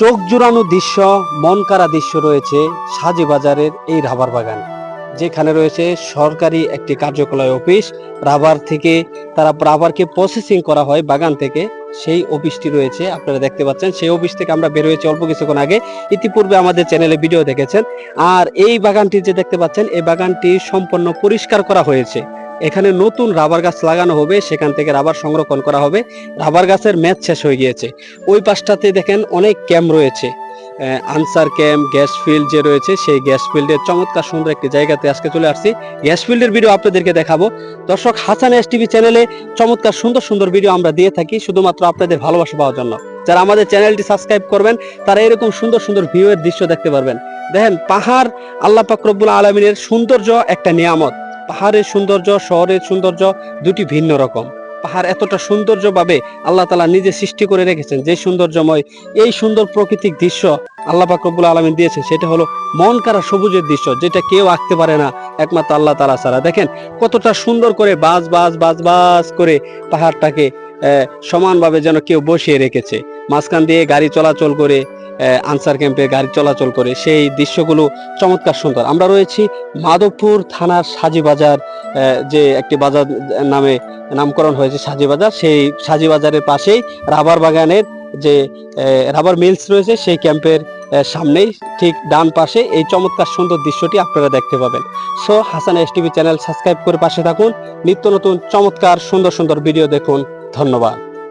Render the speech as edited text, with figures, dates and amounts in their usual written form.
চোখ জুড়ানো দৃশ্য, মন কাড়া দৃশ্য রয়েছে সাজীবাজারের এই রাবার বাগান, যেখানে রয়েছে সরকারি একটি কার্যকলাপ অফিস। রাবার থেকে রাবারকে প্রসেসিং করা হয় বাগান থেকে, সেই অফিসটি রয়েছে, আপনারা দেখতে পাচ্ছেন। সেই অফিস থেকে আমরা বের হয়েছি অল্প কিছুক্ষণ আগে, ইতিপূর্বে আমাদের চ্যানেলে ভিডিও দেখেছেন। আর এই বাগানটি যে দেখতে পাচ্ছেন, এই বাগানটি সম্পূর্ণ পরিষ্কার করা হয়েছে। এখানে নতুন রাবার গাছ লাগানো হবে, সেখান থেকে রাবার সংরক্ষণ করা হবে। রাবার গাছের ম্যাচ শেষ হয়ে গিয়েছে। ওই পাশটাতে দেখেন অনেক ক্যাম্প রয়েছে, আনসার ক্যাম্প, গ্যাস ফিল্ড যে রয়েছে, সেই গ্যাস ফিল্ডের চমৎকার সুন্দর একটি জায়গাতে আজকে চলে আসছি। গ্যাস ফিল্ডের ভিডিও আপনাদেরকে দেখাবো। দর্শক, হাসান এসটিভি চ্যানেলে চমৎকার সুন্দর সুন্দর ভিডিও আমরা দিয়ে থাকি শুধুমাত্র আপনাদের ভালোবাসা পাওয়ার জন্য। যারা আমাদের চ্যানেলটি সাবস্ক্রাইব করবেন তারা এরকম সুন্দর সুন্দর ভিউয়ের দৃশ্য দেখতে পারবেন। দেখেন, পাহাড় আল্লাহ পাক রব্বুল আলামিনের সৌন্দর্য একটা নিয়ামত। পাহাড়ের সৌন্দর্য, শহরের সৌন্দর্য দুটি ভিন্ন রকম। পাহাড় এতটা সৌন্দর্যভাবে আল্লাহ তাআলা নিজে সৃষ্টি করে রেখেছেন, যে সৌন্দর্যময় এই সুন্দর প্রাকৃতিক দৃশ্য আল্লাহ পাক রব্বুল আলামিন দিয়েছে, সেটা হলো মন কাড়া সবুজের দৃশ্য, যেটা কেউ আঁকতে পারে না একমাত্র আল্লাহ তাআলা ছাড়া। দেখেন কতটা সুন্দর করে বাজ বাজ বাজ বাজ করে পাহাড়টাকে সমানভাবে যেন কেউ বসিয়ে রেখেছে। মাঝখান দিয়ে গাড়ি চলাচল করে, আনসার ক্যাম্পে গাড়ি চলাচল করে, সেই দৃশ্যগুলো চমৎকার সুন্দর। আমরা রয়েছি মাধবপুর থানার সাজীবাজার, যে একটি বাজার নামে নামকরণ হয়েছে সাজীবাজার, সেই সাজীবাজারের পাশেই রাবার বাগানের যে রাবার মিলস রয়েছে, সেই ক্যাম্পের সামনেই ঠিক ডান পাশে এই চমৎকার সুন্দর দৃশ্যটি আপনারা দেখতে পাবেন। So Hasan STV channel subscribe করে পাশে থাকুন, নিত্য নতুন চমৎকার সুন্দর সুন্দর ভিডিও দেখুন। ধন্যবাদ।